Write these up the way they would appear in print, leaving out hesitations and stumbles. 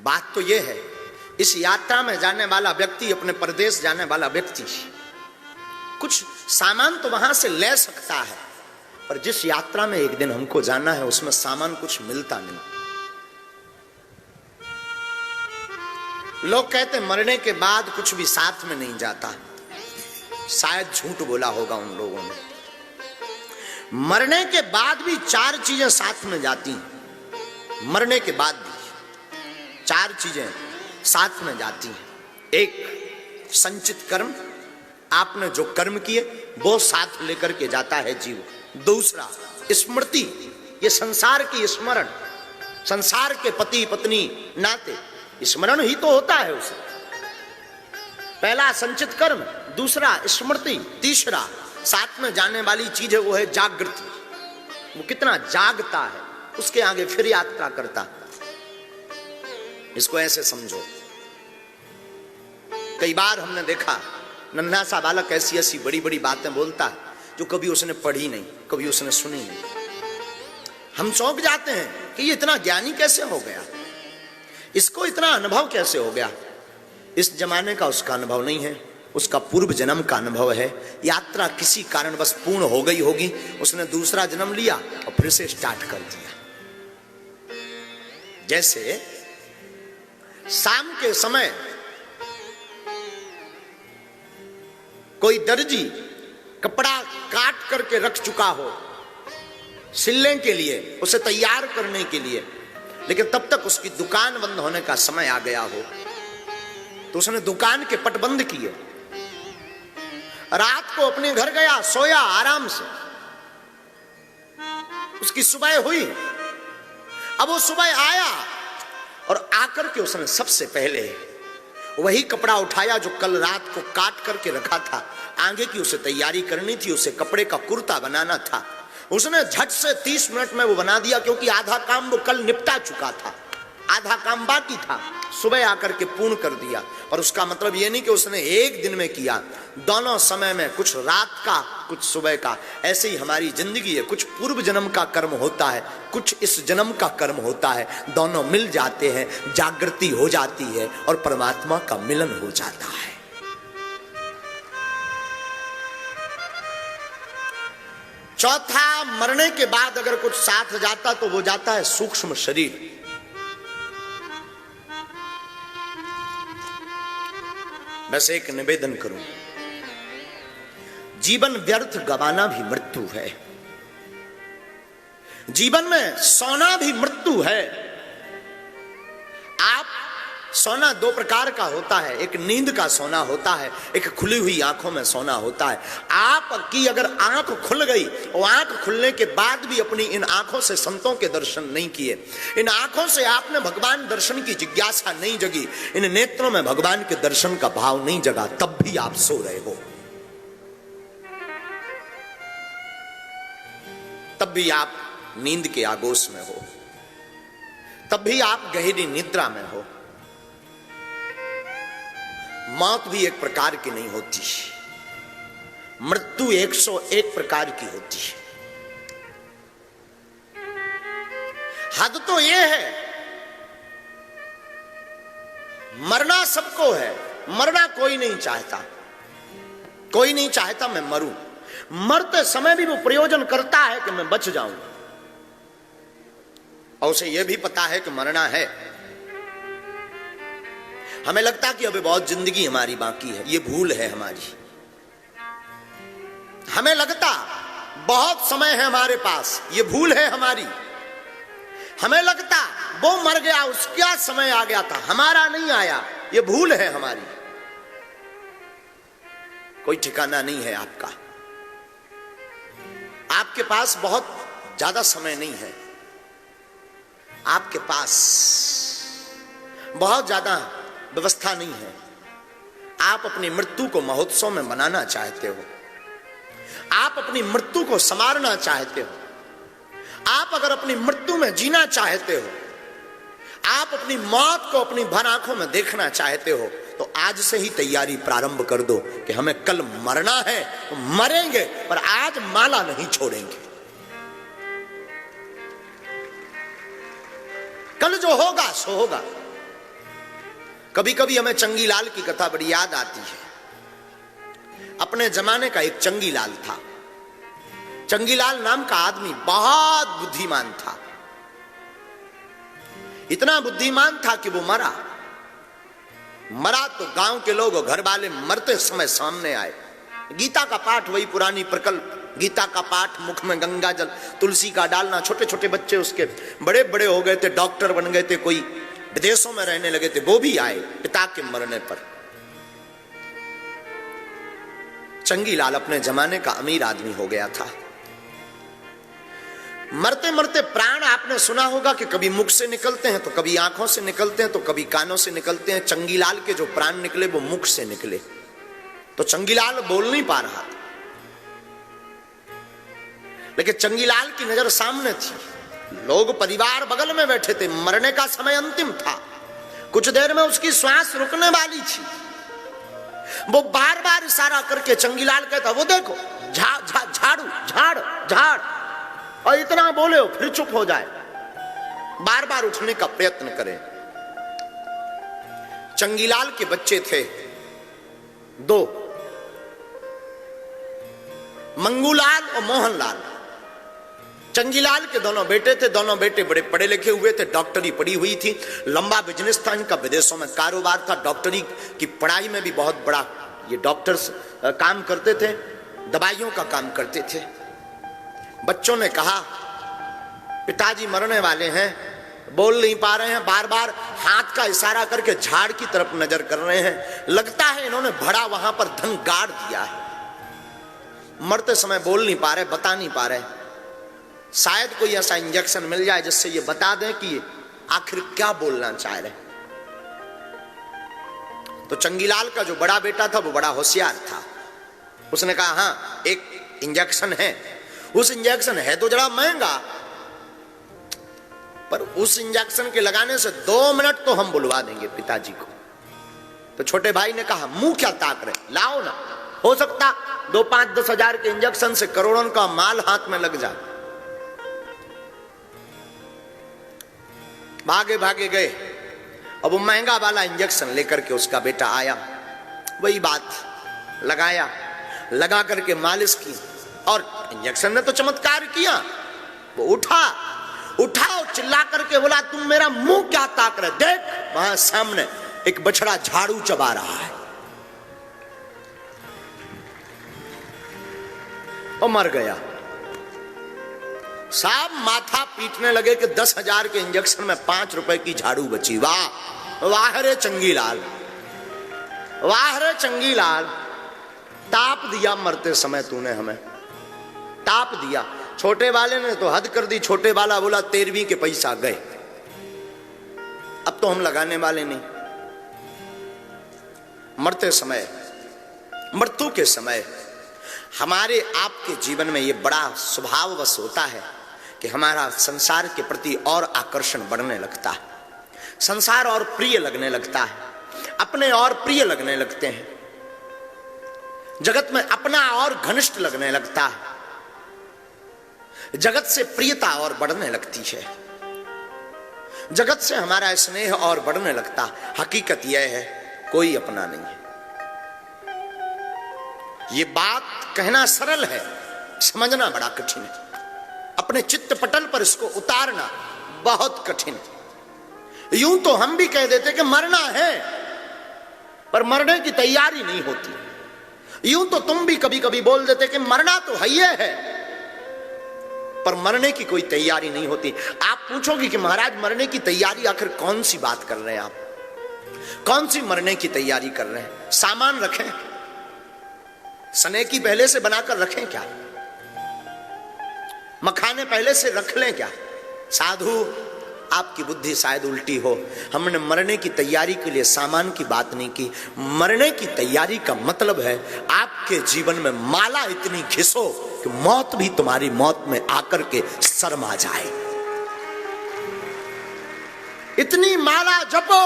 बात तो यह है, इस यात्रा में जाने वाला व्यक्ति, अपने प्रदेश जाने वाला व्यक्ति कुछ सामान तो वहां से ले सकता है, पर जिस यात्रा में एक दिन हमको जाना है उसमें सामान कुछ मिलता नहीं। लोग कहते मरने के बाद कुछ भी साथ में नहीं जाता, शायद झूठ बोला होगा उन लोगों ने। मरने के बाद भी 4 चीजें साथ में जाती हैं। मरने के बाद भी 4 चीजें साथ में जाती हैं। एक, संचित कर्म, आपने जो कर्म किए वो साथ लेकर के जाता है जीव। दूसरा, स्मृति, ये संसार की स्मरण, संसार के पति पत्नी नाते स्मरण ही तो होता है उसे। पहला संचित कर्म, दूसरा स्मृति, तीसरा साथ में जाने वाली चीज है वो है जागृति। वो कितना जागता है उसके आगे फिर यात्रा करता। इसको ऐसे समझो, कई बार हमने देखा नन्हा सा बालक ऐसी ऐसी बड़ी बड़ी बातें बोलता है जो कभी उसने पढ़ी नहीं, कभी उसने सुनी नहीं। हम चौंक जाते हैं कि ये इतना ज्ञानी कैसे हो गया, इसको इतना अनुभव कैसे हो गया। इस जमाने का उसका अनुभव नहीं है, उसका पूर्व जन्म का अनुभव है। यात्रा किसी कारणवश पूर्ण हो गई होगी, उसने दूसरा जन्म लिया और फिर से स्टार्ट कर दिया। जैसे शाम के समय कोई दर्जी कपड़ा काट करके रख चुका हो सिलने के लिए, उसे तैयार करने के लिए, लेकिन तब तक उसकी दुकान बंद होने का समय आ गया हो, तो उसने दुकान के पट बंद किए, रात को अपने घर गया, सोया आराम से। उसकी सुबह हुई, अब वो सुबह आया और आकर के उसने सबसे पहले वही कपड़ा उठाया जो कल रात को काट करके रखा था। आगे की उसे तैयारी करनी थी, उसे कपड़े का कुर्ता बनाना था। उसने झट से 30 मिनट में वो बना दिया, क्योंकि आधा काम वो कल निपटा चुका था, आधा काम बाकी था, सुबह आकर के पूर्ण कर दिया। और उसका मतलब ये नहीं कि उसने एक दिन में किया, दोनों समय में, कुछ रात का कुछ सुबह का। ऐसे ही हमारी जिंदगी है, कुछ पूर्व जन्म का कर्म होता है, कुछ इस जन्म का कर्म होता है, दोनों मिल जाते हैं, जागृति हो जाती है और परमात्मा का मिलन हो जाता है। चौथा, मरने के बाद अगर कुछ साथ जाता तो वो जाता है सूक्ष्म शरीर। बस एक निवेदन करूं, जीवन व्यर्थ गवाना भी मृत्यु है, जीवन में सोना भी मृत्यु है। आप सोना 2 प्रकार का होता है, एक नींद का सोना होता है, एक खुली हुई आंखों में सोना होता है। आपकी अगर आंख खुल गई और आंख खुलने के बाद भी अपनी इन आंखों से संतों के दर्शन नहीं किए, इन आंखों से आपने भगवान दर्शन की जिज्ञासा नहीं जगी, इन नेत्रों में भगवान के दर्शन का भाव नहीं जगा, तब भी आप सो रहे हो, तब भी आप नींद के आगोश में हो, तब भी आप गहरी निद्रा में हो। मौत भी एक प्रकार की नहीं होती, मृत्यु 101 प्रकार की होती है। हद तो यह है, मरना सबको है, मरना कोई नहीं चाहता, कोई नहीं चाहता मैं मरूं। मरते समय भी वो प्रयोजन करता है कि मैं बच जाऊं, और उसे यह भी पता है कि मरना है। हमें लगता कि अभी बहुत जिंदगी हमारी बाकी है, ये भूल है हमारी। हमें लगता बहुत समय है हमारे पास, ये भूल है हमारी। हमें लगता वो मर गया, उसका समय आ गया था, हमारा नहीं आया, ये भूल है हमारी। कोई ठिकाना नहीं है आपका, आपके पास बहुत ज्यादा समय नहीं है, आपके पास बहुत ज्यादा व्यवस्था नहीं है। आप अपनी मृत्यु को महोत्सव में मनाना चाहते हो, आप अपनी मृत्यु को संवारना चाहते हो। आप अगर अपनी मृत्यु में जीना चाहते हो, आप अपनी मौत को अपनी भर आंखों में देखना चाहते हो, तो आज से ही तैयारी प्रारंभ कर दो कि हमें कल मरना है, मरेंगे, पर आज माला नहीं छोड़ेंगे। कल जो होगा सो होगा, कभी कभी हमें चंगीलाल की कथा बड़ी याद आती है। अपने जमाने का एक चंगीलाल था। चंगीलाल नाम का आदमी बहुत बुद्धिमान था। इतना बुद्धिमान था कि वो मरा तो गांव के लोग और घर वाले मरते समय सामने आए। गीता का पाठ, वही पुरानी प्रकल्प, गीता का पाठ, मुख में गंगा जल, तुलसी का डालना। छोटे छोटे बच्चे उसके बड़े बड़े हो गए थे, डॉक्टर बन गए थे, कोई विदेशों में रहने लगे थे, वो भी आए पिता के मरने पर। चंगीलाल अपने जमाने का अमीर आदमी हो गया था। मरते मरते प्राण आपने सुना होगा कि कभी मुख से निकलते हैं, तो कभी आंखों से निकलते हैं, तो कभी कानों से निकलते हैं। चंगीलाल के जो प्राण निकले वो मुख से निकले। तो चंगीलाल बोल नहीं पा रहा था, लेकिन चंगीलाल की नजर सामने थी। लोग परिवार बगल में बैठे थे, मरने का समय अंतिम था, कुछ देर में उसकी श्वास रुकने वाली थी। वो बार बार इशारा करके चंगीलाल कहता, वो देखो झाड़ू झाड़ झाड़, और इतना बोले हो फिर चुप हो जाए, बार बार उठने का प्रयत्न करे। चंगीलाल के बच्चे थे दो, मंगूलाल और मोहनलाल। चंगीलाल के दोनों बेटे थे। दोनों बेटे बड़े पढ़े लिखे हुए थे, डॉक्टरी पढ़ी हुई थी, लंबा बिजनेस था इनका, विदेशों में कारोबार था। डॉक्टरी की पढ़ाई में भी बहुत बड़ा ये डॉक्टर्स काम करते थे, दवाइयों का काम करते थे। बच्चों ने कहा, पिताजी मरने वाले हैं, बोल नहीं पा रहे हैं, बार बार हाथ का इशारा करके झाड़ की तरफ नजर कर रहे हैं। लगता है इन्होंने भड़ा वहां पर धन गाड़ दिया है। मरते समय बोल नहीं पा रहे, बता नहीं पा रहे। शायद कोई ऐसा इंजेक्शन मिल जाए जिससे ये बता दें कि आखिर क्या बोलना चाह रहे। तो चंगीलाल का जो बड़ा बेटा था वो बड़ा होशियार था। उसने कहा, हाँ एक इंजेक्शन है। उस इंजेक्शन है तो जरा महंगा, पर उस इंजेक्शन के लगाने से 2 मिनट तो हम बुलवा देंगे पिताजी को। तो छोटे भाई ने कहा, मुंह क्या ताक रहे, लाओ ना, हो सकता 2, 5, 10 हजार के इंजेक्शन से करोड़ों का माल हाथ में लग जाए। भागे भागे गए। अब वो महंगा वाला इंजेक्शन लेकर के उसका बेटा आया, वही बात लगाया, लगा करके मालिश की, और इंजेक्शन ने तो चमत्कार किया। वो उठा और चिल्ला करके बोला, तुम मेरा मुंह क्या ताक रहे, देख वहां सामने एक बछड़ा झाड़ू चबा रहा है। और मर गया। साहब माथा पीटने लगे कि 10 हजार के इंजेक्शन में 5 रुपए की झाड़ू बची। वाह वाह रे चंगीलाल, वाह रे चंगीलाल, ताप दिया मरते समय तूने हमें, ताप दिया। छोटे वाले ने तो हद कर दी। छोटे वाला बोला, 13वीं के पैसा गए, अब तो हम लगाने वाले नहीं। मरते समय, मृत्यु के समय हमारे आपके जीवन में ये बड़ा स्वभाववश होता है कि हमारा संसार के प्रति और आकर्षण बढ़ने लगता है, संसार और प्रिय लगने लगता है, अपने और प्रिय लगने लगते हैं, जगत में अपना और घनिष्ठ लगने लगता है, जगत से प्रियता और बढ़ने लगती है, जगत से हमारा स्नेह और बढ़ने लगता। हकीकत यह है, कोई अपना नहीं है। ये बात कहना सरल है, समझना बड़ा कठिन है। अपने चित्त पटल पर इसको उतारना बहुत कठिन है। यूं तो हम भी कह देते कि मरना है, पर मरने की तैयारी नहीं होती। यूं तो तुम भी कभी कभी बोल देते कि मरना तो है, पर मरने की कोई तैयारी नहीं होती। आप पूछोगे कि महाराज मरने की तैयारी आखिर कौन सी बात कर रहे हैं आप, कौन सी मरने की तैयारी कर रहे हैं? सामान रखें, सनेकी पहले से बनाकर रखें क्या? मखाने पहले से रख लें क्या? साधु, आपकी बुद्धि शायद उल्टी हो। हमने मरने की तैयारी के लिए सामान की बात नहीं की। मरने की तैयारी का मतलब है आपके जीवन में माला इतनी घिसो कि मौत भी तुम्हारी मौत में आकर के शर्मा जाए। इतनी माला जपो,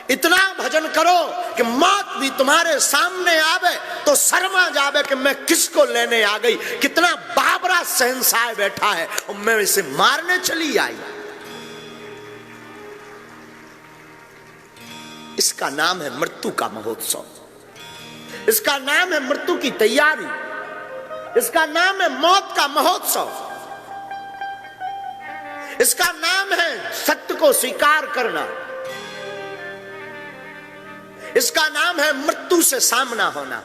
इतना भजन करो कि मौत भी तुम्हारे सामने आवे तो शर्मा जावे कि मैं किसको लेने आ गई। कितना बाबरा शहंशाह बैठा है और मैं इसे मारने चली आई। इसका नाम है मृत्यु का महोत्सव, इसका नाम है मृत्यु की तैयारी, इसका नाम है मौत का महोत्सव, इसका नाम है सत्य को स्वीकार करना, इसका नाम है मृत्यु से सामना होना।